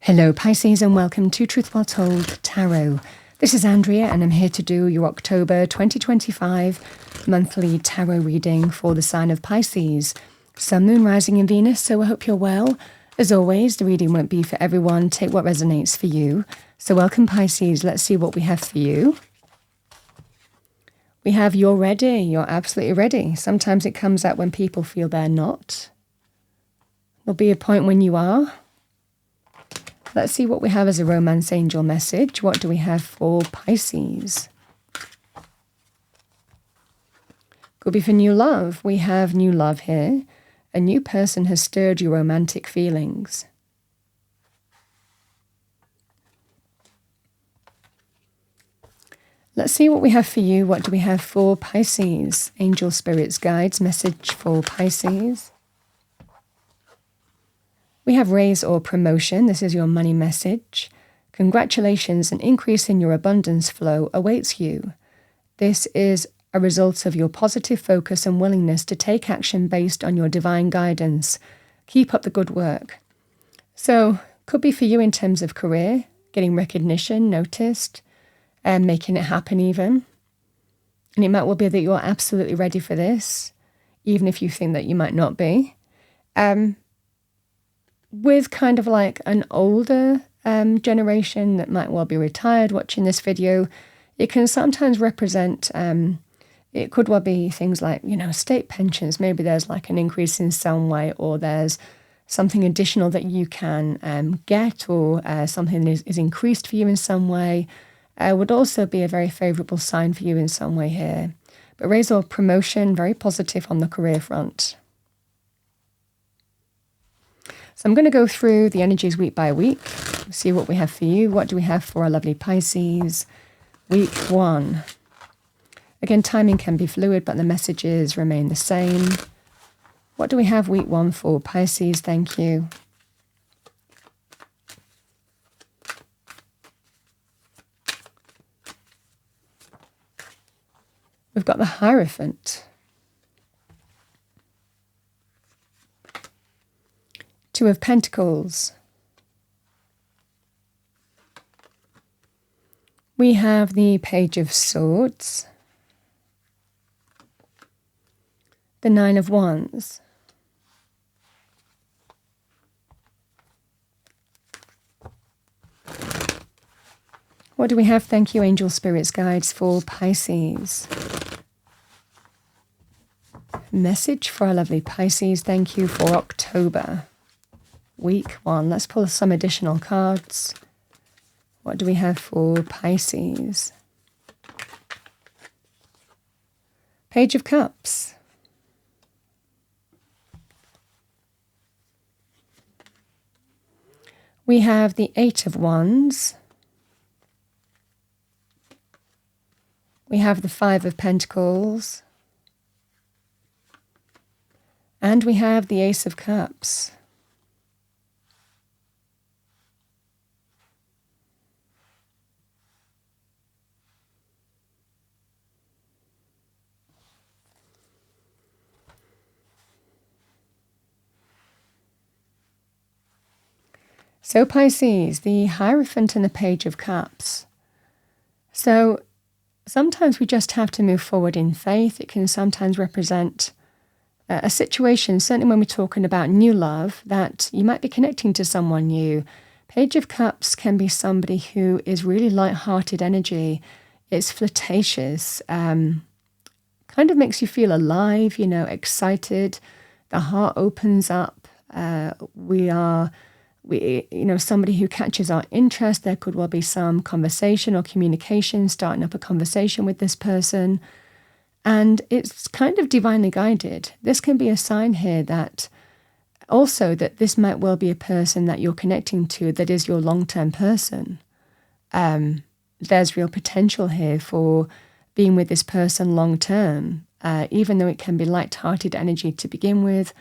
Hello Pisces and welcome to Truth Well Told Tarot. This is Andrea and I'm here to do your October 2025 monthly tarot reading for the sign of Pisces. Sun, Moon, Rising in Venus, so I hope you're well. As always, the reading won't be for everyone. Take what resonates for you. So welcome Pisces, let's see what we have for you. We have you're ready, you're absolutely ready. Sometimes it comes out when people feel they're not. There'll be a point when you are. Let's see what we have as a romance angel message. What do we have for Pisces? Could be for new love. We have new love here. A new person has stirred your romantic feelings. Let's see what we have for you. What do we have for Pisces? Angel Spirits Guides message for Pisces. We have raise or promotion. This is your money message. Congratulations, an increase in your abundance flow awaits you. This is a result of your positive focus and willingness to take action based on your divine guidance. Keep up the good work. So, could be for you in terms of career, getting recognition, noticed, and making it happen even. And it might well be that you're absolutely ready for this, even if you think that you might not be. With kind of like an older generation that might well be retired watching this video, it can sometimes represent, it could well be things like, state pensions. Maybe there's like an increase in some way, or there's something additional that you can get, or something that is increased for you in some way. Would also be a very favourable sign for you in some way here. But raise or promotion, very positive on the career front. So I'm going to go through the energies week by week, see what we have for you. What do we have for our lovely Pisces? Week 1. Again, timing can be fluid, but the messages remain the same. What do we have week 1 for Pisces? Thank you. We've got the Hierophant. 2 of Pentacles. We have the Page of Swords. The 9 of Wands. What do we have? Thank you, Angel Spirits Guides, for Pisces. Message for our lovely Pisces. Thank you for October. Week 1. Let's pull some additional cards. What do we have for Pisces? Page of Cups. We have the 8 of Wands. We have the 5 of Pentacles. And we have the Ace of Cups. So Pisces, the Hierophant and the Page of Cups. So sometimes we just have to move forward in faith. It can sometimes represent a situation, certainly when we're talking about new love, that you might be connecting to someone new. Page of Cups can be somebody who is really light-hearted energy. It's flirtatious, kind of makes you feel alive, excited. The heart opens up. Somebody who catches our interest. There could well be some conversation or communication, starting up a conversation with this person. And it's kind of divinely guided. This can be a sign here that also that this might well be a person that you're connecting to that is your long-term person. There's real potential here for being with this person long-term, even though it can be light-hearted energy to begin with.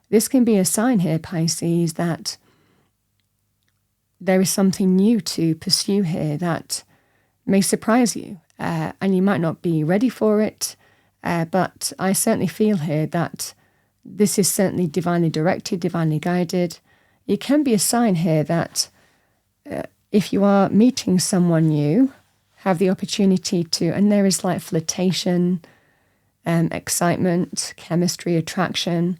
This can be a sign here, Pisces, that there is something new to pursue here that may surprise you, and you might not be ready for it, but I certainly feel here that this is certainly divinely directed, divinely guided. It can be a sign here that if you are meeting someone new, have the opportunity to, and there is like flirtation, excitement, chemistry, attraction.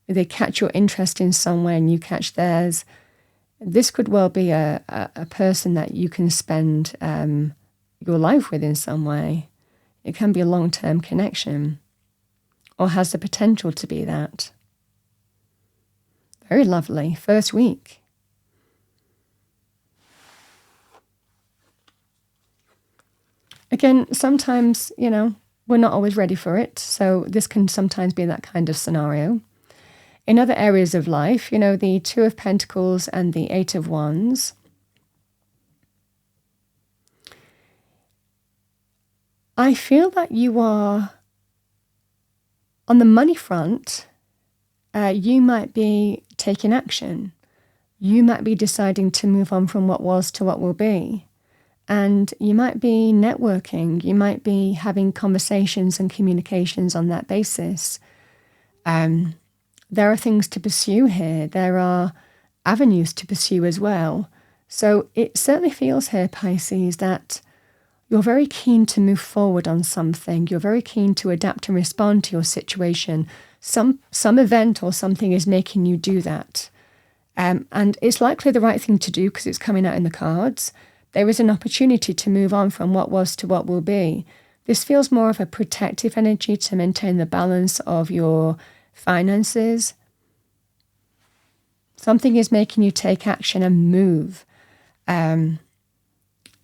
They catch your interest in some way and you catch theirs. This could well be a person that you can spend your life with in some way. It can be a long-term connection, or has the potential to be that. Very lovely. First week. Again, sometimes, we're not always ready for it. So this can sometimes be that kind of scenario. In other areas of life, the Two of Pentacles and the Eight of Wands, I feel that you are, on the money front, you might be taking action. You might be deciding to move on from what was to what will be. And you might be networking. You might be having conversations and communications on that basis. There are things to pursue here. There are avenues to pursue as well. So it certainly feels here, Pisces, that you're very keen to move forward on something. You're very keen to adapt and respond to your situation. Some event or something is making you do that. And it's likely the right thing to do because it's coming out in the cards. There is an opportunity to move on from what was to what will be. This feels more of a protective energy to maintain the balance of your finances. Something is making you take action and move.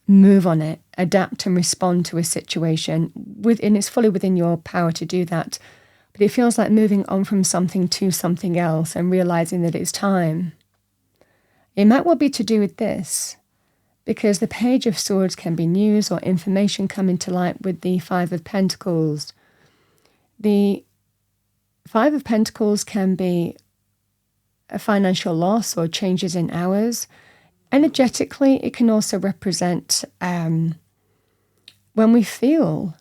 Move on it, adapt and respond to a situation. And it's fully within your power to do that. But it feels like moving on from something to something else and realizing that it's time. It might well be to do with this, because the Page of Swords can be news or information coming to light with the Five of Pentacles. The Five of Pentacles can be a financial loss or changes in hours. Energetically, it can also represent when we feel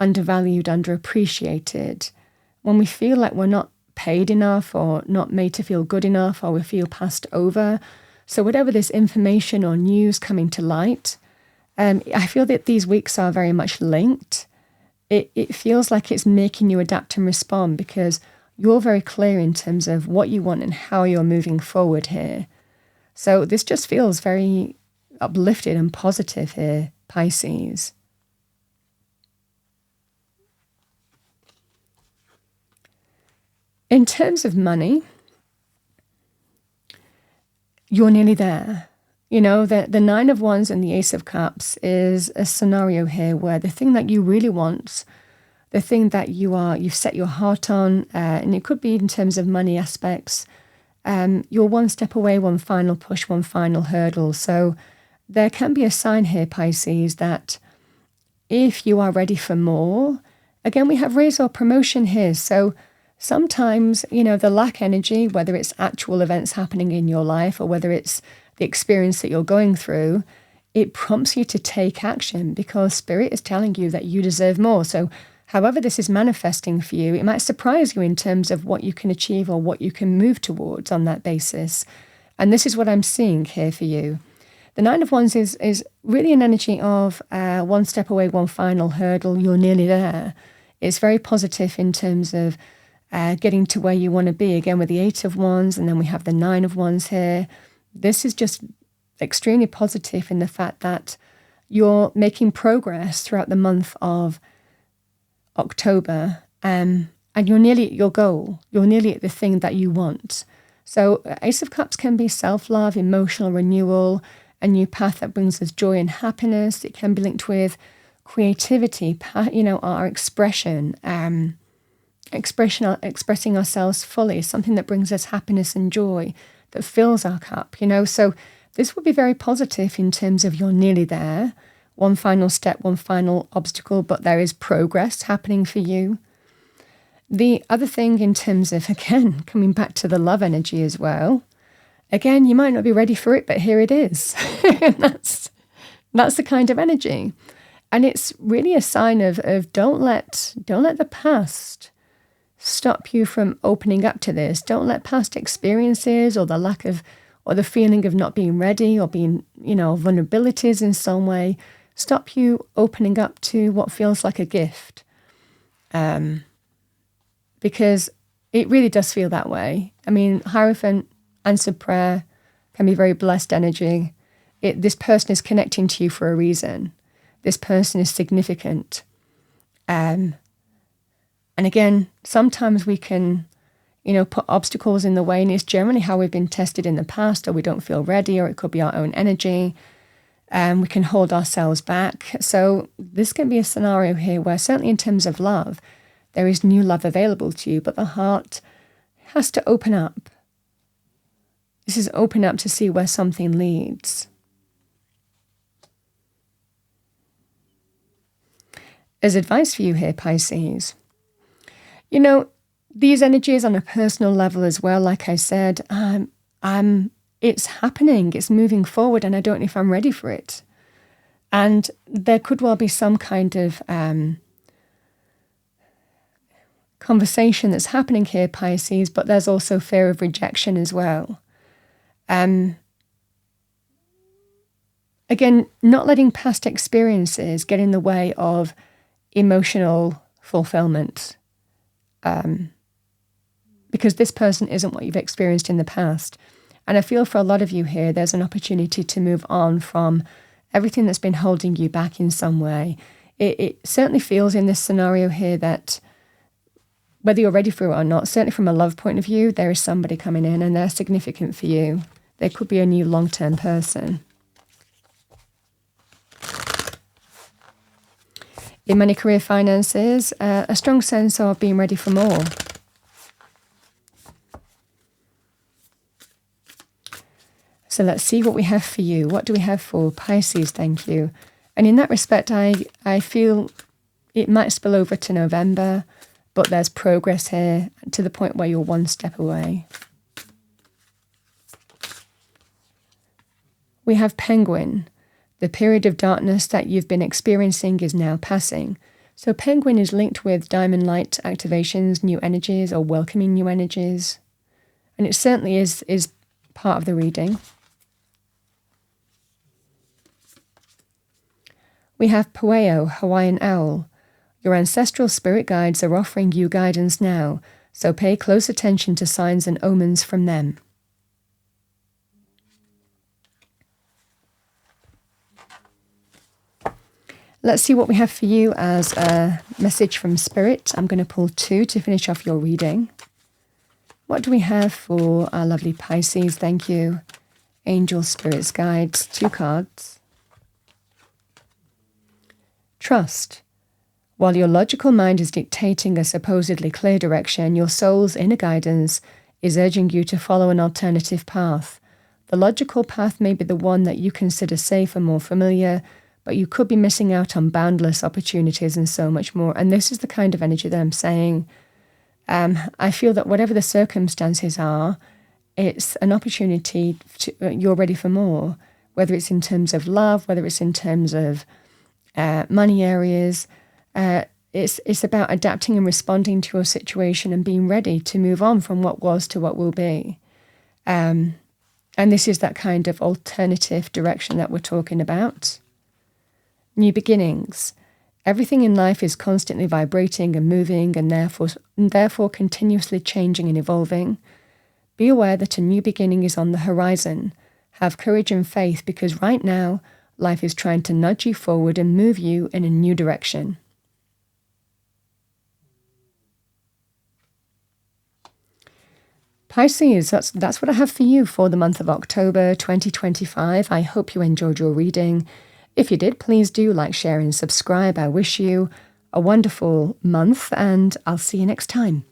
undervalued, underappreciated, when we feel like we're not paid enough or not made to feel good enough, or we feel passed over. So whatever this information or news coming to light, I feel that these weeks are very much linked. It feels like it's making you adapt and respond because you're very clear in terms of what you want and how you're moving forward here. So this just feels very uplifted and positive here, Pisces. In terms of money, you're nearly there. The Nine of Wands and the Ace of Cups is a scenario here where the thing that you really want, the thing that you've set your heart on, and it could be in terms of money aspects, you're one step away, one final push, one final hurdle. So there can be a sign here, Pisces, that if you are ready for more, again, we have raise or promotion here. So sometimes, the lack energy, whether it's actual events happening in your life or whether it's the experience that you're going through, it prompts you to take action because Spirit is telling you that you deserve more. So however this is manifesting for you, it might surprise you in terms of what you can achieve or what you can move towards on that basis. And this is what I'm seeing here for you. The Nine of Wands is really an energy of one step away, one final hurdle, you're nearly there. It's very positive in terms of getting to where you want to be, again with the Eight of Wands, and then we have the Nine of Wands here. This is just extremely positive in the fact that you're making progress throughout the month of October, and you're nearly at your goal. You're nearly at the thing that you want. So Ace of Cups can be self-love, emotional renewal, a new path that brings us joy and happiness. It can be linked with creativity, our expression, expressing ourselves fully, something that brings us happiness and joy, that fills our cup, So this would be very positive in terms of you're nearly there. One final step, one final obstacle, but there is progress happening for you. The other thing in terms of, again, coming back to the love energy as well, again, you might not be ready for it, but here it is. that's the kind of energy. And it's really a sign of don't let the past stop you from opening up to this. Don't let past experiences or the lack of or the feeling of not being ready or being, vulnerabilities in some way stop you opening up to what feels like a gift. Because it really does feel that way. I mean, Hierophant, answered prayer, can be very blessed energy. This person is connecting to you for a reason. This person is significant. And again, sometimes we can, put obstacles in the way, and it's generally how we've been tested in the past, or we don't feel ready, or it could be our own energy. We can hold ourselves back. So this can be a scenario here where, certainly in terms of love, there is new love available to you, but the heart has to open up. This is open up to see where something leads. As advice for you here, Pisces, these energies on a personal level as well, like I said, it's happening, it's moving forward, and I don't know if I'm ready for it. And there could well be some kind of conversation that's happening here, Pisces, but there's also fear of rejection as well. Again, not letting past experiences get in the way of emotional fulfillment. Because this person isn't what you've experienced in the past. And I feel for a lot of you here, there's an opportunity to move on from everything that's been holding you back in some way. It certainly feels in this scenario here that whether you're ready for it or not, certainly from a love point of view, there is somebody coming in and they're significant for you. There could be a new long-term person. In money, career, finances, a strong sense of being ready for more. So let's see what we have for you. What do we have for Pisces? Thank you. And in that respect, I feel it might spill over to November, but there's progress here to the point where you're one step away. We have Penguin. The period of darkness that you've been experiencing is now passing. So Penguin is linked with diamond light activations, new energies, or welcoming new energies. And it certainly is part of the reading. We have Pueo, Hawaiian Owl. Your ancestral spirit guides are offering you guidance now, so pay close attention to signs and omens from them. Let's see what we have for you as a message from Spirit. I'm going to pull 2 to finish off your reading. What do we have for our lovely Pisces? Thank you. Angel, Spirits, Guides, 2 cards. Trust. While your logical mind is dictating a supposedly clear direction, your soul's inner guidance is urging you to follow an alternative path. The logical path may be the one that you consider safe and more familiar, but you could be missing out on boundless opportunities and so much more. And this is the kind of energy that I'm saying. I feel that whatever the circumstances are, it's an opportunity you're ready for more, whether it's in terms of love, whether it's in terms of money areas. It's about adapting and responding to your situation and being ready to move on from what was to what will be. And this is that kind of alternative direction that we're talking about. New beginnings. Everything in life is constantly vibrating and moving and therefore continuously changing and evolving. Be aware that a new beginning is on the horizon. Have courage and faith because right now, life is trying to nudge you forward and move you in a new direction. Pisces, that's what I have for you for the month of October 2025. I hope you enjoyed your reading. If you did, please do like, share, and subscribe. I wish you a wonderful month, and I'll see you next time.